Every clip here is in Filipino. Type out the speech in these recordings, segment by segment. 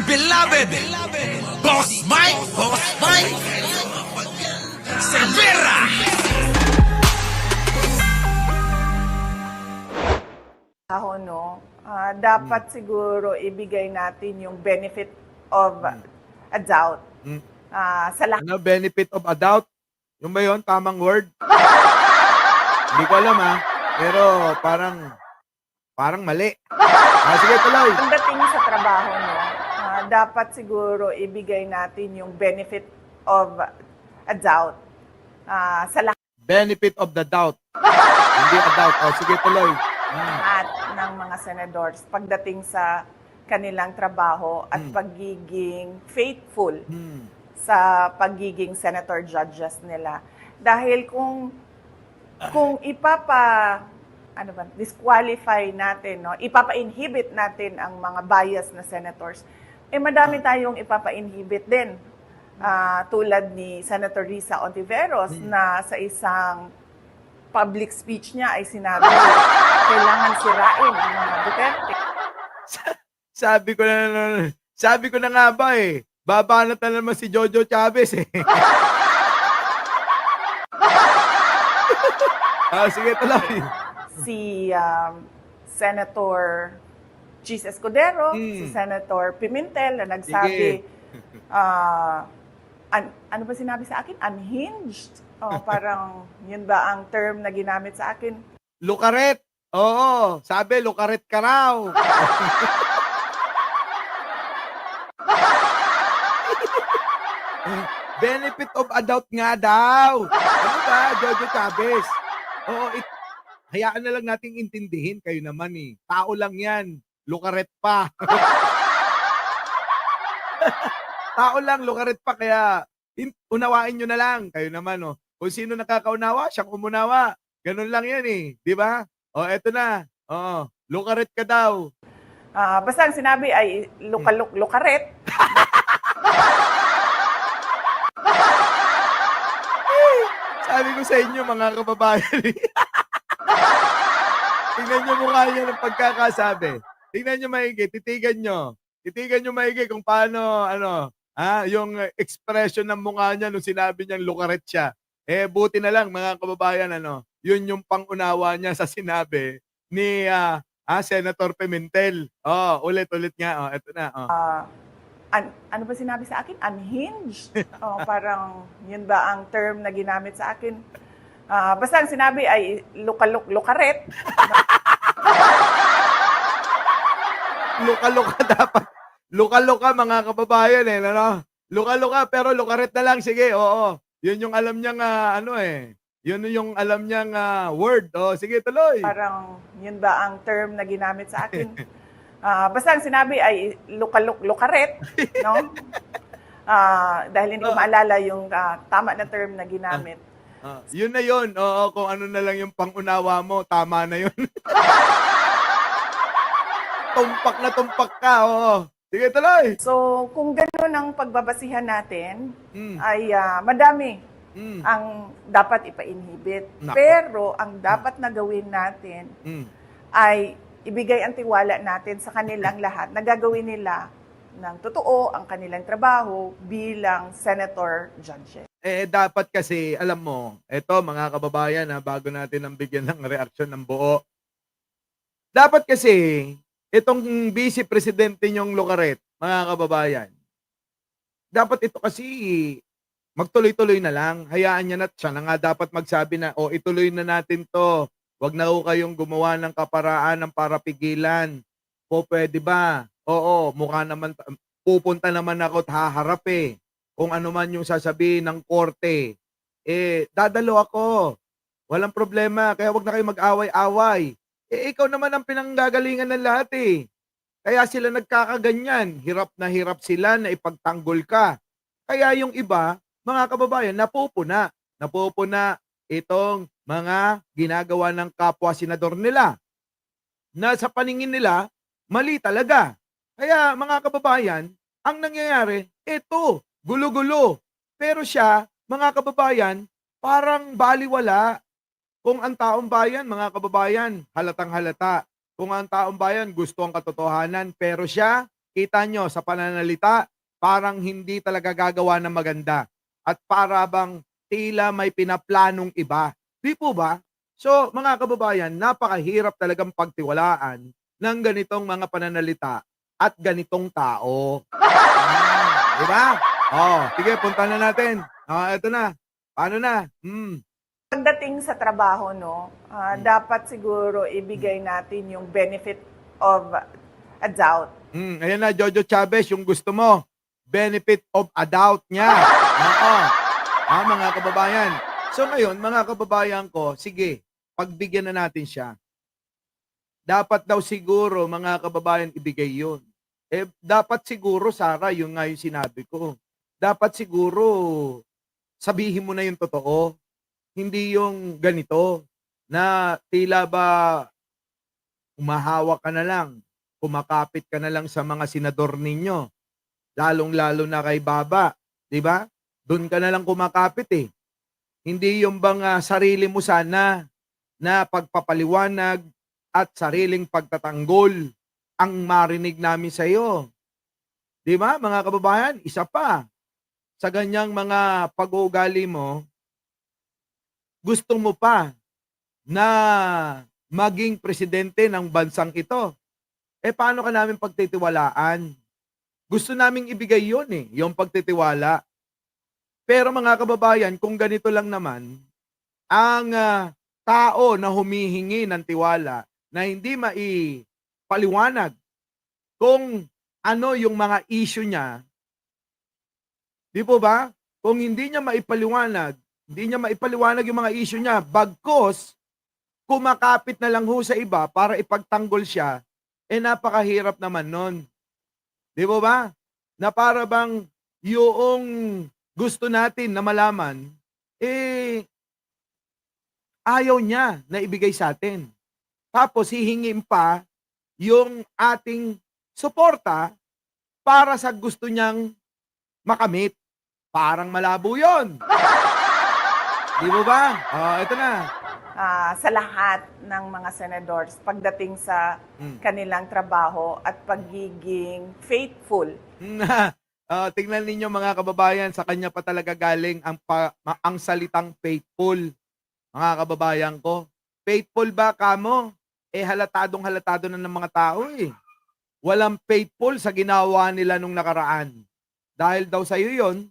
beloved, Boss Mike, Cervera. Ako, no, dapat siguro ibigay natin yung benefit of a doubt Hmm. sa lahat. Ano, benefit of a doubt? Yung ba yun? Tamang word? Hindi ko alam pero parang mali. Sige, tuloy. Pagdating sa trabaho, no, dapat siguro ibigay natin yung benefit of a doubt sa Benefit of the doubt. Hindi a doubt. Sige, tuloy. lahat ng mga senadors pagdating sa kanilang trabaho at pagiging faithful sa pagiging senator judges nila. Dahil kung disqualify natin, no, ipapa-inhibit natin ang mga bias na senators, madami tayong ipapa-inhibit din. Tulad ni Senator Risa Ontiveros na sa isang public speech niya ay sinabi kailangan sirain ang mga Duterte. Sabi ko na nga ba babanat na naman si Jojo Chavez Sige, tuloy. Si Senator Chis Escudero, si Senator Pimentel na nagsabi, ano ba sinabi sa akin? Unhinged. Parang yun ba ang term na ginamit sa akin? Lukaret. Oo, sabi lukaret ka raw. Benefit of a doubt nga daw. Ano ba, Jojo Chavez? Oo, hayaan na lang nating intindihin, kayo naman Tao lang yan. Lukaret pa. Tao lang, lukaret pa, kaya unawain nyo na lang. Kayo naman, Kung sino nakakaunawa, siyang umunawa. Ganun lang yan di ba? Eto na. Lukaret ka daw. Basta ang sinabi ay lukaret. Sabi ko sa inyo, mga kababayan. Tingnan nyo mukha niya ng pagkakasabi. Tingnan nyo maigi, titigan nyo. Titigan nyo maigi kung paano, yung expression ng mukha niya nung sinabi niyang lukaret siya. Buti na lang, mga kababayan, yun yung pangunawa niya sa sinabi ni Senator Pimentel. Ulit-ulit nga. Ito na. Ano ba sinabi sa akin? Unhinged. Parang yun ba ang term na ginamit sa akin? Basta ang sinabi ay lukaret. Luka-luka dapat. Luka-luka, mga kababayan Luka-luka, pero lukaret na lang. Sige, oo. Yun yung alam niyang Yun yung alam niyang word. Sige, tuloy. Parang yun ba ang term na ginamit sa akin? Basta ang sinabi ay lukaret, no? Dahil hindi ko maalala yung tama na term na ginamit. Yun na yun. Oo, kung ano na lang yung pangunawa mo, tama na yun. Tumpak na tumpak ka, oo. Sige, tuloy. So, kung gano'n ang pagbabasihan natin, ay madami ang dapat ipa-inhibit. Nako. Pero ang dapat na gawin natin ay ibigay ang tiwala natin sa kanilang lahat na gagawin nila ng totoo ang kanilang trabaho bilang senator judges. Dapat kasi, alam mo, eto mga kababayan bago natin ang bigyan ng reaksyon ng buo. Dapat kasi, itong vice presidente nyong Lucaret, mga kababayan, dapat ito kasi magtuloy-tuloy na lang. Hayaan niya na, siya na nga dapat magsabi na, ituloy na natin to. Wag na kayong gumawa ng kaparaan ng para pigilan. Pwede ba? Oo, mukha naman, pupunta naman ako at haharap Kung ano man yung sasabihin ng korte, dadalo ako. Walang problema, kaya wag na kayo mag-away-away. Ikaw naman ang pinanggagalingan ng lahat Kaya sila nagkakaganyan. Hirap na sila na ipagtanggol ka. Kaya yung iba, mga kababayan, napupuna. Napupuna itong mga ginagawa ng kapwa senador nila na sa paningin nila, mali talaga. Kaya mga kababayan, ang nangyayari, ito, gulo-gulo. Pero siya, mga kababayan, parang baliwala. Kung ang taong bayan, mga kababayan, halatang halata. Kung ang taong bayan gusto ang katotohanan, pero siya, kita nyo sa pananalita, parang hindi talaga gagawa ng maganda. At para bang tila may pinaplanong iba. Di po ba? So, mga kababayan, napakahirap talagang pagtiwalaan ng ganitong mga pananalita at ganitong tao. Di ba? Oh, sige, punta na natin. Ito na. Paano na? Pagdating sa trabaho, no, dapat siguro ibigay natin yung benefit of a doubt. Ayan na, Jojo Chavez, yung gusto mo. Benefit of a doubt niya. Oo. Mga kababayan. So ngayon, mga kababayan ko, sige, pagbigyan na natin siya. Dapat daw siguro, mga kababayan, ibigay yun. Dapat siguro, Sarah, yung nga yung sinabi ko. Dapat siguro, sabihin mo na yung totoo. Hindi yung ganito, na tila ba umahawak ka na lang, kumakapit ka na lang sa mga senador ninyo, lalong-lalo na kay Baba, di ba? Doon ka na lang kumakapit eh. Hindi yung bang sarili mo sana na pagpapaliwanag at sariling pagtatanggol ang marinig namin sa iyo. Di ba, mga kababayan? Isa pa, sa ganyang mga pag-uugali mo, gusto mo pa na maging presidente ng bansang ito. Paano ka namin pagtitiwalaan? Gusto naming ibigay yun yung pagtitiwala. Pero mga kababayan, kung ganito lang naman, ang tao na humihingi ng tiwala na hindi maipaliwanag kung ano yung mga issue niya, di po ba? Kung hindi niya maipaliwanag yung mga issue niya, bagkos, kumakapit na lang ho sa iba para ipagtanggol siya, napakahirap naman nun. Di po ba? Na para bang yung gusto natin na malaman, ayaw niya na ibigay sa atin. Tapos hihingin pa yung ating suporta para sa gusto niyang makamit. Parang malabo yun. Di mo ba? Ito na. Sa lahat ng mga senadors pagdating sa kanilang trabaho at pagiging faithful. Tingnan ninyo mga kababayan, sa kanya pa talaga galing ang salitang faithful. Mga kababayan ko, faithful ba kamo? Halatadong-halatado na ng mga tao Walang faithful sa ginawa nila nung nakaraan. Dahil daw sa iyo yun,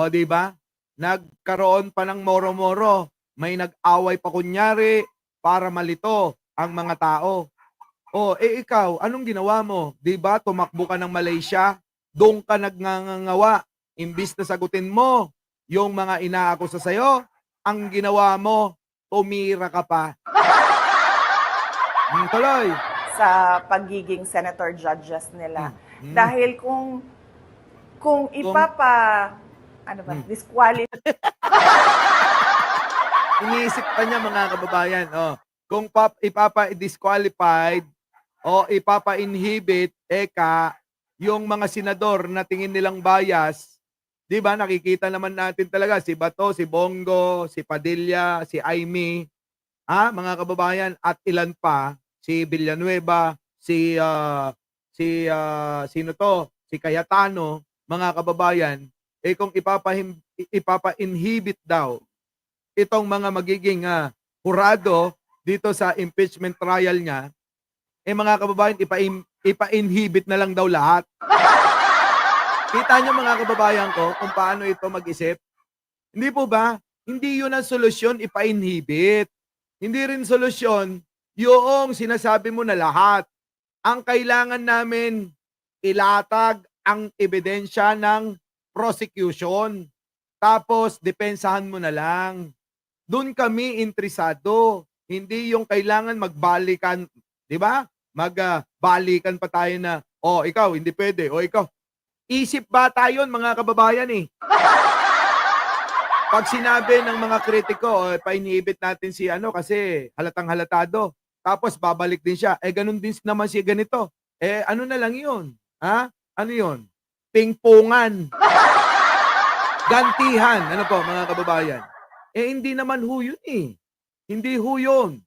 di ba? Nagkaroon pa ng moro-moro. May nag-away pa kunyari para malito ang mga tao. Ikaw, anong ginawa mo? Di ba tumakbo ka ng Malaysia? Doon ka nagngangawa. Imbis na sagutin mo yung mga inaakusa sa'yo, ang ginawa mo, tumira ka pa. Tuloy. Sa pagiging senator judges nila. Dahil kung disqualify iniisip pa niya mga kababayan, kung ipapa-disqualified o ipapa-inhibit, yung mga senador na tingin nilang bias, di ba nakikita naman natin talaga si Bato, si Bongo, si Padilla, si Aimee, mga kababayan, at ilan pa, si Villanueva, sino to, si Cayetano, mga kababayan, kung ipapa-inhibit daw itong mga magiging hurado dito sa impeachment trial niya, mga kababayan, ipa-inhibit na lang daw lahat. Kita niyo mga kababayan ko kung paano ito mag-isip? Hindi po ba? Hindi yun ang solusyon, ipa-inhibit. Hindi rin solusyon yung sinasabi mo na lahat. Ang kailangan namin, ilatag ang ebidensya ng prosecution. Tapos, depensahan mo na lang. Doon kami interesado. Hindi yung kailangan magbalikan, di ba? Magbalikan pa tayo na, ikaw, hindi pwede. Ikaw. Isip bata yun, mga kababayan Pag sinabi ng mga kritiko, painibit natin si kasi halatang halatado. Tapos babalik din siya. Ganun din naman si ganito. Ano na lang yun? Ano yun? Pingpungan. Gantihan. Ano po, mga kababayan? Hindi naman ho yun Hindi ho yun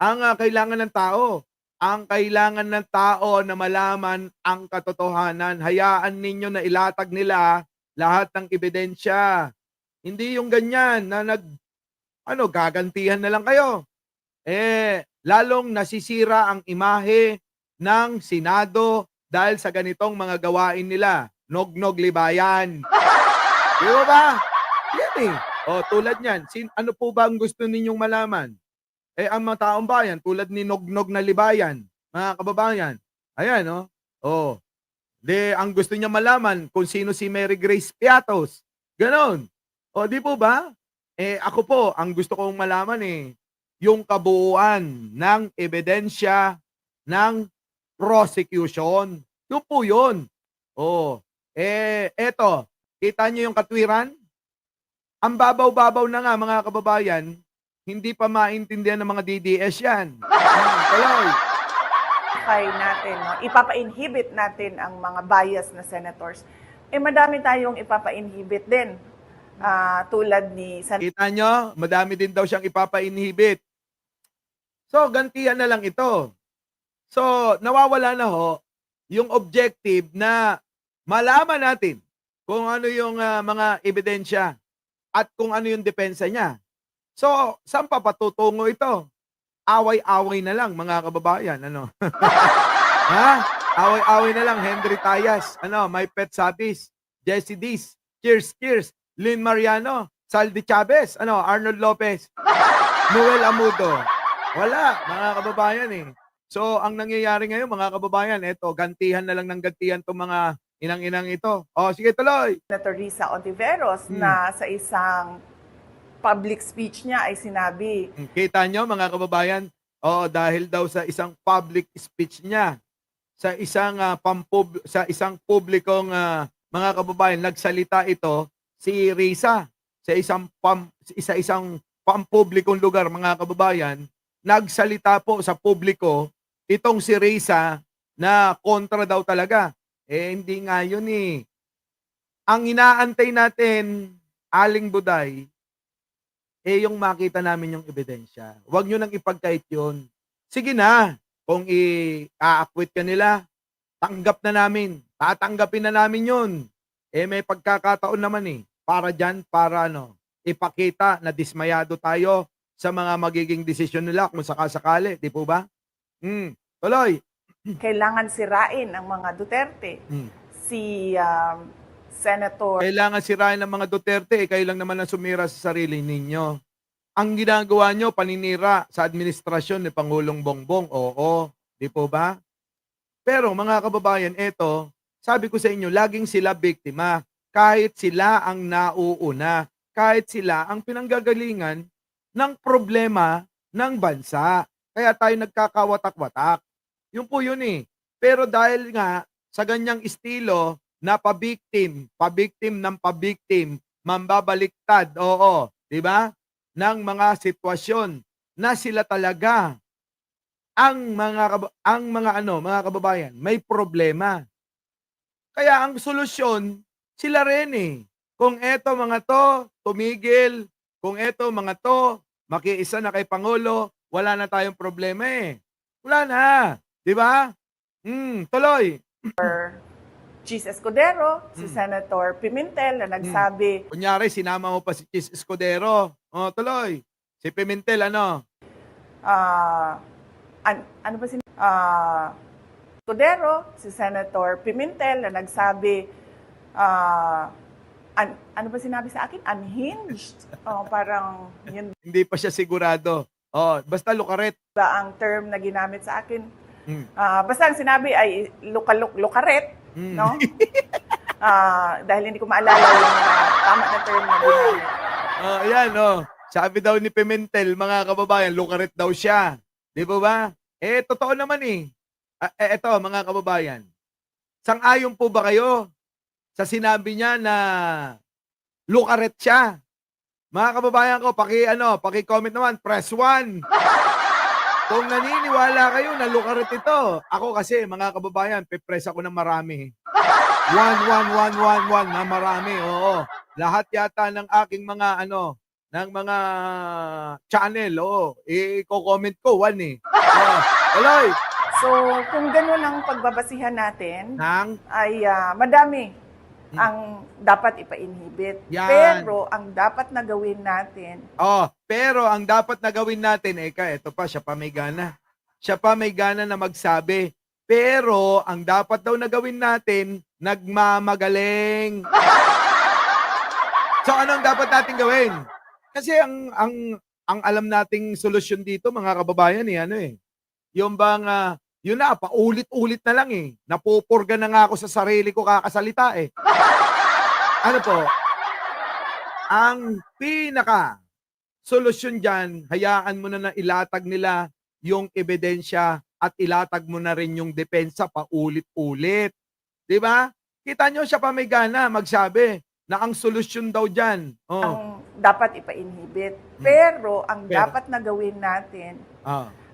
ang kailangan ng tao. ang kailangan ng tao na malaman ang katotohanan. Hayaan ninyo na ilatag nila lahat ng ebidensya. Hindi yung ganyan na gagantihan na lang kayo. Lalong nasisira ang imahe ng Senado dahil sa ganitong mga gawain nila. Nog-nog libayan. Di ba? Yan eh. Tulad niyan. Ano po ba ang gusto ninyong malaman? Ang mga taong bayan, tulad ni Nog-nog na libayan, mga kababayan. Ayan, ang gusto niya malaman kung sino si Mary Grace Piatos. Ganon. Di po ba? Ako po, ang gusto kong malaman yung kabuuan ng ebidensya ng prosecution. Yun po yun. Eto, kita niyo yung katwiran? Ang babaw-babaw na nga mga kababayan, hindi pa maintindihan ng mga DDS yan. Tuloy. Natin, no? Ipapa-inhibit natin ang mga bias na senators. Madami tayong ipapa-inhibit din. Tulad ni Kita nyo, madami din daw siyang ipapa-inhibit. So, gantihan na lang ito. So, nawawala na yung objective na malaman natin kung ano yung mga ebidensya at kung ano yung depensa niya. So, saan pa patutungo ito? Away-away na lang, mga kababayan. Ha? Away-away na lang. Henry Tayas, My Pet Sabis, Jesse Diz, Cheers, Lynn Mariano, Saldi Chavez, Arnold Lopez, Noel Amudo. Wala, mga kababayan So, ang nangyayari ngayon, mga kababayan, gantihan na lang ng gantihan itong mga inang-inang ito. Sige, tuloy. Senator Risa Ontiveros na sa isang public speech niya ay sinabi. Kita nyo, mga kababayan, dahil daw sa isang public speech niya, sa isang publikong mga kababayan, nagsalita ito si Risa sa isang pampublikong lugar, mga kababayan, nagsalita po sa publiko itong si Risa na kontra daw talaga. Hindi nga yun Ang inaantay natin, Aling Buday, yung makita namin yung ebidensya. Huwag nyo nang ipagkait yun. Sige na, kung i-a-acquit ka nila, tanggap na namin. Tatanggapin na namin yun. May pagkakataon naman para dyan, para ipakita na dismayado tayo sa mga magiging desisyon nila kung sakasakali. Di po ba? Tuloy. Kailangan sirain ang mga Duterte. Si Senator Kailangan sirain ng mga Duterte, kayo lang naman ang sumira sa sarili ninyo. Ang ginagawa nyo, paninira sa administrasyon ni Pangulong Bongbong. Oo, di po ba? Pero mga kababayan, sabi ko sa inyo, laging sila biktima. Kahit sila ang nauuna, kahit sila ang pinanggagalingan ng problema ng bansa. Kaya tayo nagkakawatak-watak. Yun po yun Pero dahil nga sa ganyang estilo, na pabiktim ng pabiktim, mambabaliktad, di ba? Ng mga sitwasyon na sila talaga ang mga kababayan, may problema. Kaya ang solusyon, sila rin Kung mga to, tumigil, kung mga to, makiisa na kay Pangulo, wala na tayong problema Wala na, di ba? Tuloy. Chis Escudero, si Senator Pimentel na nagsabi. Kunyari, sinama mo pa si Chis Escudero. Tuloy. Si Pimentel, ano ba Escudero, si Senator Pimentel na nagsabi, ano ba sinabi sa akin? Unhinged. Parang yun Hindi pa siya sigurado. Basta lukaret. ba ang term na ginamit sa akin? Basta ang sinabi ay lukaret. No? Dahil hindi ko maalala yung tama na term na ginamit. Ayan, sabi daw ni Pimentel, mga kababayan, lukaret daw siya. Di ba ba? Totoo naman eto, mga kababayan. Sang-ayon po ba kayo sa sinabi niya na lukaret siya? Mga kababayan ko, paki-comment naman, press 1. Kung naniniwala kayo na lukaret ito, ako kasi, mga kababayan, pipress ako ng marami. 1 na marami, oo. Lahat yata ng aking mga, ng mga channel, i-comment ko, 1 Tuloy. So, kung ganun ang pagbabasihan natin, Nang, ay madami ang dapat ipa-inhibit. Yan. Pero ang dapat na gawin natin, pero ang dapat na gawin natin, eto pa, siya pa may gana. Siya pa may gana na magsabi. Pero ang dapat daw na gawin natin, nagmamagaling. So anong dapat natin gawin? Kasi ang alam nating solusyon dito, mga kababayan, yung bang yun na, paulit-ulit na lang Napupurga na nga ako sa sarili ko kakasalita Ano po? Ang pinaka solusyon dyan, hayaan mo na ilatag nila yung ebidensya at ilatag mo na rin yung depensa paulit-ulit. Di ba? Kita nyo siya pa may gana magsabi na ang solusyon daw dyan. ang dapat ipa-inhibit. Pero ang dapat na gawin natin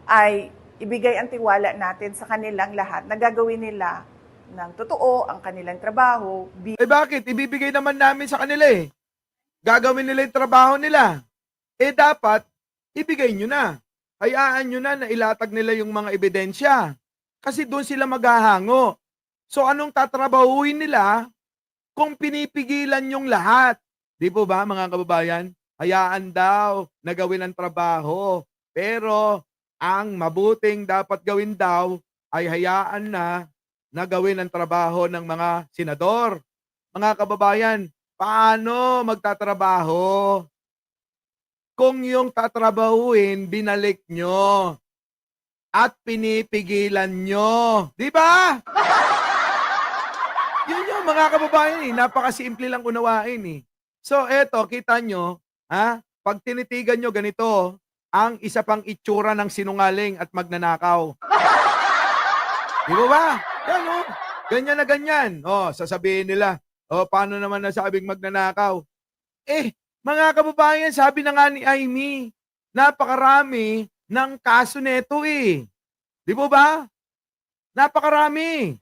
ay ibigay ang tiwala natin sa kanilang lahat na gagawin nila ng totoo ang kanilang trabaho. Bakit? Ibibigay naman namin sa kanila Gagawin nila yung trabaho nila. Dapat, ibigay nyo na. Hayaan nyo na ilatag nila yung mga ebidensya. Kasi doon sila maghahango. So anong tatrabahuin nila kung pinipigilan yung lahat? Di po ba, mga kababayan? Hayaan daw na gawin ang trabaho. Pero ang mabuting dapat gawin daw ay hayaan na gawin ang trabaho ng mga senador. Mga kababayan, paano magtatrabaho kung yung tatrabahuin binalik nyo at pinipigilan nyo? Di ba? Yun yung mga kababayan napakasimple lang unawain So eto, kita nyo, pag tinitigan nyo ganito, ang isa pang itsura ng sinungaling at magnanakaw. Di ba? Yan ganyan na ganyan. Sasabihin nila, paano naman nasabing magnanakaw? Mga kababayan, sabi na nga ni Amy, napakarami ng kaso neto Di ba? Napakarami.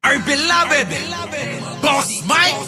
Our beloved Boss Mike.